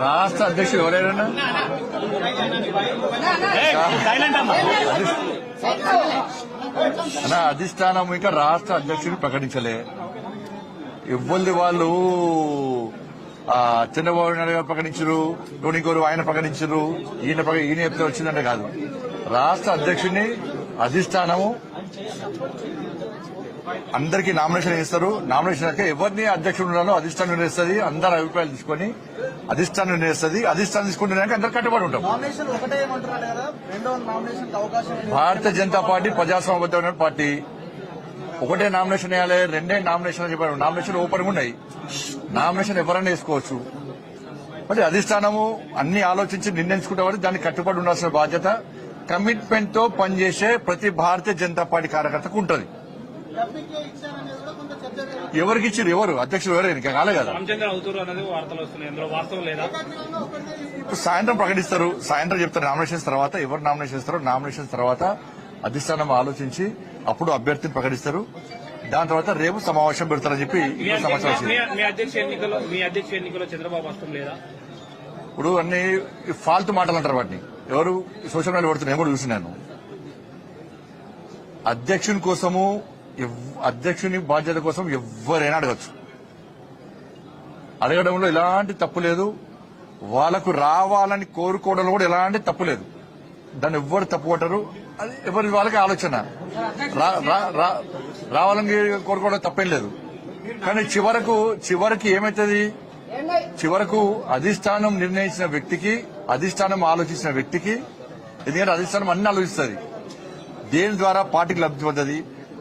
రాష్ట్ర అధ్యక్షుడు ఎవరైనా అధిష్టానం ఇంకా రాష్ట్ర అధ్యక్షుడిని ప్రకటించలే. ఇవ్వండి వాళ్ళు చంద్రబాబు నాయుడు గారు ప్రకటించరు, ఇంకోరు ఆయన ప్రకటించరు, ఈయన చెప్తే వచ్చిందంటే కాదు. రాష్ట్ర అధ్యక్షుడిని అధిష్టానము అందరికీ నామినేషన్ ఇస్తారు. నామినేషన్ అయితే ఎవరిని అధ్యక్షుడు ఉండాలో అధిష్టానం నిర్ణయిస్తుంది. అందరి అభిప్రాయాలు తీసుకుని అధిష్టానం నిర్ణయిస్తుంది. అధిష్టానం తీసుకుంటున్నాక అందరు కట్టుబడి ఉంటాం. Bharatiya Janata party ప్రజాస్వామ్యబద్ధమైన party. ఒకటే నామినేషన్ వేయాలి, రెండే నామినేషన్ చెప్పారు. నామినేషన్ ఓపెన్ ఉన్నాయి, నామినేషన్ ఎవరైనా వేసుకోవచ్చు. మరి అధిష్టానము అన్ని ఆలోచించి నిర్ణయించుకుంటే దానికి కట్టుబడి ఉండాల్సిన బాధ్యత కమిట్మెంట్ తో పనిచేసే ప్రతి భారతీయ జనతా పార్టీ కార్యకర్తకు ఉంటుంది. ఎవరికి ఇచ్చారు? ఎవరు అధ్యక్షుడు? ఎవరు ఇంకా కాలే కదా. సాయంత్రం ప్రకటిస్తారు, సాయంత్రం చెప్తారు. నామినేషన్స్ తర్వాత ఎవరు నామినేషన్ ఇస్తారో నామినేషన్స్ తర్వాత అధిష్టానం ఆలోచించి అప్పుడు అభ్యర్థిని ప్రకటిస్తారు. దాని తర్వాత రేపు సమావేశం పెడతారని చెప్పి సమాచారం. ఇప్పుడు అన్ని ఫాల్తు మాటలు అంటారు. వాటిని ఎవరు సోషల్ మీడియా పెడుతున్నారు, నేను కూడా చూసినాను. అధ్యక్షుని కోసము, అధ్యక్షుని బాధ్యత కోసం ఎవరైనా అడగచ్చు. అడగడంలో ఎలాంటి తప్పు లేదు. వాళ్లకు రావాలని కోరుకోవడంలో కూడా ఎలాంటి తప్పు లేదు. దాన్ని ఎవ్వరు తప్పు పట్టరు. అది ఎవరి వాళ్ళకి ఆలోచన. రావాలని కోరుకోవడం తప్పేం లేదు. కానీ చివరికి ఏమైతుంది? చివరకు అధిష్టానం నిర్ణయించిన వ్యక్తికి, అధిష్టానం ఆలోచించిన వ్యక్తికి, ఎందుకంటే అధిష్టానం అన్ని ఆలోచిస్తుంది, దేని ద్వారా పార్టీకి లబ్ధి పొందది.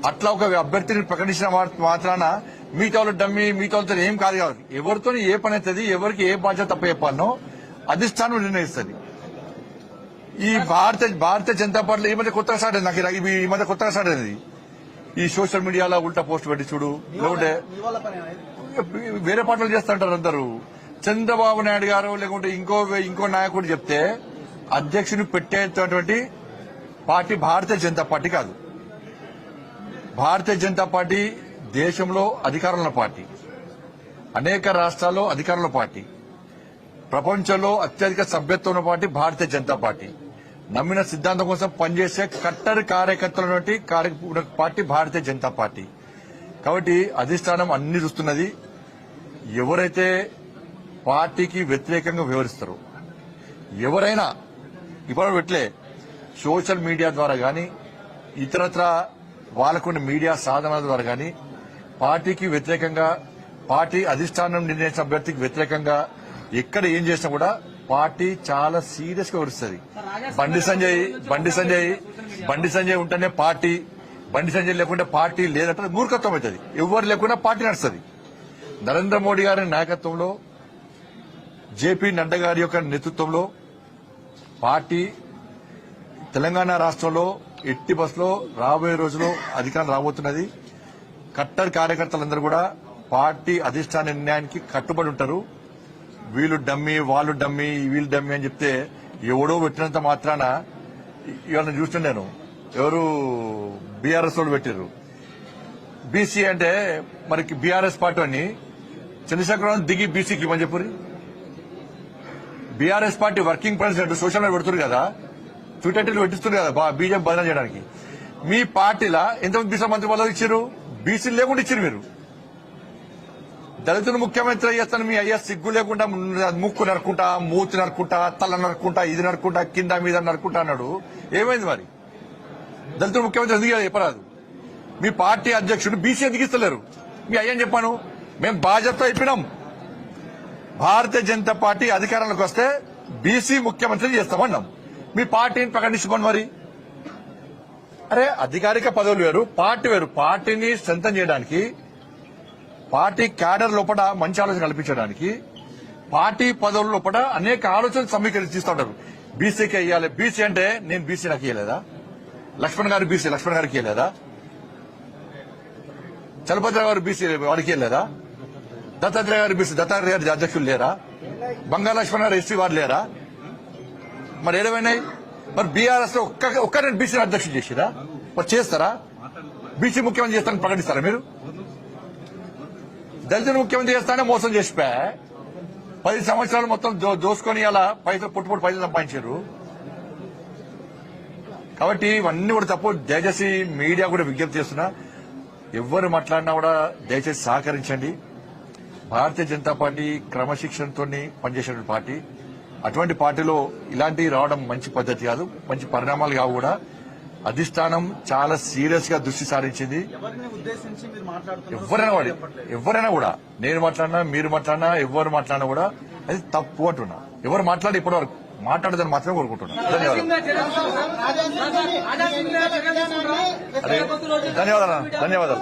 అట్లా ఒక అభ్యర్థిని ప్రకటించిన మాత్రాన మిగతా వాళ్ళు డమ్మి, మిగతా వాళ్ళతో ఏం కాదు. కాబట్టి ఎవరితో ఏ పని అవుతుంది, ఎవరికి ఏ బాధ్యత తప్ప చెప్పాలనో అధిష్టానం నిర్ణయిస్తుంది. ఈ భారతీయ జనతా పార్టీలో ఈ మధ్య కొత్తగా స్టార్ట్ అయింది. నాకు ఈ మధ్య కొత్తగా స్టార్ట్ అయింది. ఈ సోషల్ మీడియాలో ఉల్టా పోస్ట్ పెట్టి చూడు, లేకుంటే వేరే పార్టీలు చేస్తుంటారు అందరూ. చంద్రబాబు నాయుడు గారు లేకుంటే ఇంకో నాయకుడు చెప్తే అధ్యక్షుని పెట్టేటటువంటి పార్టీ భారతీయ జనతా పార్టీ కాదు. భారతీయ జనతా పార్టీ దేశంలో అధికారంలో పార్టీ, అనేక రాష్ట్రాల్లో అధికారంలో పార్టీ, ప్రపంచంలో అత్యధిక సభ్యత్వం ఉన్న పార్టీ భారతీయ జనతా పార్టీ. నమ్మిన సిద్ధాంతం కోసం పనిచేసే కట్టర్ కార్యకర్తల పార్టీ భారతీయ జనతా పార్టీ. కాబట్టి అధిష్టానం అన్ని చూస్తున్నది. ఎవరైతే పార్టీకి వ్యతిరేకంగా వ్యవహరిస్తారో, ఎవరైనా ఇప్పుడు పెట్టలే సోషల్ మీడియా ద్వారా గాని ఇతరత్ర వాళ్ళకున్న మీడియా సాధనాల ద్వారా గాని పార్టీకి వ్యతిరేకంగా, పార్టీ అధిష్టానం నిర్ణయించిన అభ్యర్థికి వ్యతిరేకంగా ఎక్కడ ఏం చేసినా కూడా పార్టీ చాలా సీరియస్ గా వ్యవహరిస్తుంది. బండి సంజయ్ ఉంటేనే పార్టీ, బండి సంజయ్ లేకుంటే పార్టీ లేదంటే మూర్ఖత్వం అవుతుంది. ఎవరు లేకుండా పార్టీ నడుస్తుంది. నరేంద్ర మోడీ గారి నాయకత్వంలో, జేపీ నడ్డా గారి యొక్క నేతృత్వంలో పార్టీ తెలంగాణ రాష్ట్రంలో ఎట్టి బస్సులో రాబోయే రోజుల్లో అధికారం రాబోతున్నది. కట్టర్ కార్యకర్తలందరూ కూడా పార్టీ అధిష్టాన నిర్ణయానికి కట్టుబడి ఉంటారు. వీళ్ళు డమ్మి, వాళ్ళు డమ్మి, వీళ్ళు డమ్మి అని చెప్తే ఎవడో పెట్టినంత మాత్రాన ఇవాళ చూస్తున్నాను. ఎవరు బీఆర్ఎస్ వాళ్ళు పెట్టారు. బీసీ అంటే మనకి బీఆర్ఎస్ పార్టీ అని చంద్రశేఖరరావు దిగి బీసీకి ఇవ్వని చెప్పు. BRS party working president social media పెడుతున్నారు కదా, ట్విట్టర్లు పెట్టిస్తున్నారు కదా బీజేపీ బదనం చేయడానికి. మీ పార్టీలో ఎంతమంది బీసీ మంత్రి పదవులు ఇచ్చారు? బీసీలు లేకుండా ఇచ్చారు. మీరు దళితులు ముఖ్యమంత్రి చేస్తాను మీ అయ్యా సిగ్గు లేకుండా ముక్కు నరుకుంటా, మూతి నరుకుంటా, తల నరుకుంటా, ఇది నరుకుంటా, కింద మీద నరుకుంటా అన్నాడు. ఏమైంది మరి? దళితులు ముఖ్యమంత్రి ఎందుకు చెప్పరాదు? మీ పార్టీ అధ్యక్షుడు బీసీ ఎందుకు ఇస్తలేరు? మీ అయ్యని చెప్పాను. మేము బాధ్యత అయిపోయినాం. భారతీయ జనతా పార్టీ అధికారంలోకి వస్తే బీసీ ముఖ్యమంత్రి చేస్తామన్నాం. మీ పార్టీని ప్రకటించుకోండి మరి. అరే అధికారిక పదవులు వేరు, పార్టీ వేరు. పార్టీని స్ట్రెంథన్ చేయడానికి, పార్టీ క్యాడర్ లోపల మంచి ఆలోచన కల్పించడానికి, పార్టీ పదవుల లోపల అనేక ఆలోచనలు సమీకరిస్తుంటారు. బీసీకి ఇవ్వాలి. బీసీ అంటే నేను బీసీ నాకు ఇవ్వలేదా? లక్ష్మణ్ గారు బీసీ, లక్ష్మణ్ గారికి ఇవ్వలేదా? చలపతి గారు బీసీ, వారికి ఇవ్వలేదా? దత్తాత్రేయ గారు బీసీ, దత్తాత్రేయ గారి అధ్యక్షులు లేరా? బంగాళ లక్ష్మణ్ గారు ఎస్సీ వారు లేరా? మరి ఏడవైనాయి? మరి బీఆర్ఎస్ లో ఒక్కరిని బీసీ అధ్యక్షులు చేసిరా? మరి చేస్తారా? బీసీ ముఖ్యమంత్రి చేస్తారని ప్రకటిస్తారా మీరు? దళితులు ముఖ్యమంత్రి చేస్తానే మోసం చేసిపోయా. 10 సంవత్సరాలు మొత్తం దోసుకొని అలా పైసలు పుట్టుపుట్టు పైసలు సంపాదించారు. కాబట్టి ఇవన్నీ కూడా తప్పు. దయచేసి మీడియా కూడా విజ్ఞప్తి చేస్తున్నా, ఎవరు మాట్లాడినా కూడా దయచేసి సహకరించండి. భారతీయ జనతా పార్టీ క్రమశిక్షణతో పనిచేసే పార్టీ. అటువంటి పార్టీలో ఇలాంటివి రావడం మంచి పద్ధతి కాదు, మంచి పరిణామాలు కావు కూడా. అధిష్టానం చాలా సీరియస్ గా దృష్టి సారించింది. ఎవరైనా కూడా నేను మాట్లాడినా మీరు మాట్లాడినా ఎవరు మాట్లాడినా కూడా అది తప్పు అంటున్నా. ఎవరు మాట్లాడి ఇప్పటివరకు మాట్లాడదని మాత్రమే కోరుకుంటున్నా. ధన్యవాదాలు.